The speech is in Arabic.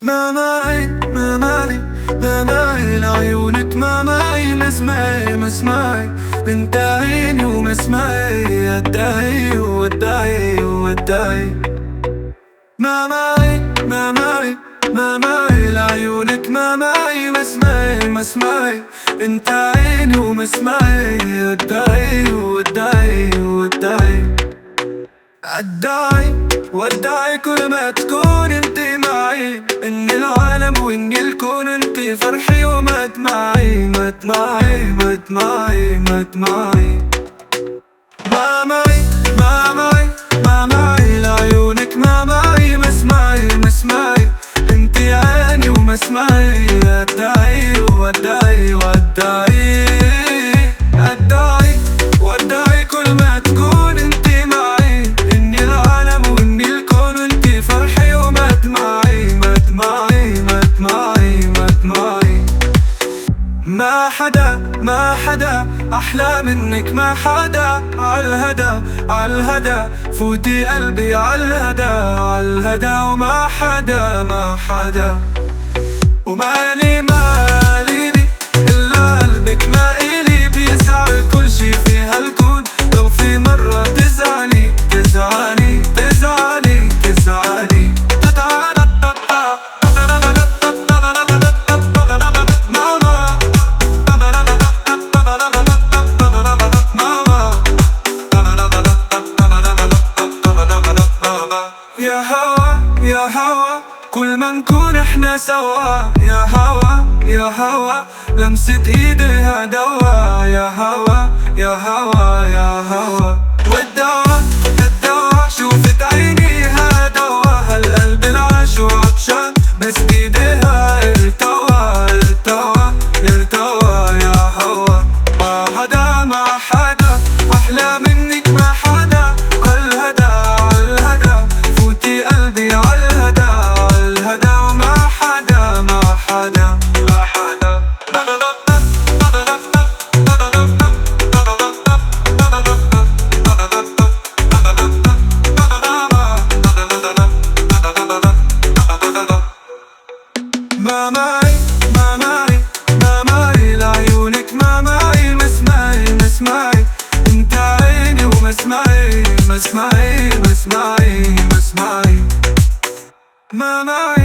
ما معي ما معي ما معي لعيونك، ما معي مسمعي مسمعي بنت عيني ومسمعي، ادعي وادعي وادعي. ما معي ما معي ما معي لعيونك، ما معي مسمعي مسمعي بنت عيني ومسمعي، ادعي وادعي وادعي. ادعي وادعي كل ما تكون انت معي، ان العالم وان الكون انت فرحي ومدمعي مدمعي مدمعي مدمعي. ما معي ما معي ما معي لعيونك، ما معي مسمعي مسمعي انت عيني ومسمعي، ادعي وادعي وادعي. ادعي وادعي كل ما تكون انت معي، ان العالم وان الكون انت فرحي ومدمعي مدمعي مدمعي مدمعي. ما حدا ما حدا احلى منك، ما حدا عالهدى عالهدى فوتي قلبي عالهدى عالهدى. وما حدا ما حدا ومالي ماليني الا قلبك، ما إلي بيسعى كل شي في هالكون. لو في مرة تزعلي تزعلي تزعلي تزعلي يا هوا يا هوا كل ما نكون احنا سوا، يا هوا يا هوا لمسة ايديها دوا، يا هوا يا هوا يا هوا. والدوا الدوا شوفت عينيها دوا، هالقلب العاش وعطشان بس ايديها ارتوى ارتوى ارتوى. يا هوا ما حدا ما حدا احلى منك، ما حدا عالهدى عالهدى فوتي قلبي عالهدى عالهدى. وما حدا ما حدا ما حدا ما معي ما معي ما معي لعيونك، ما معي مسمعي مسمعي انت عيني ومسمعي مسمعي مسمعي مسمعي. ما معي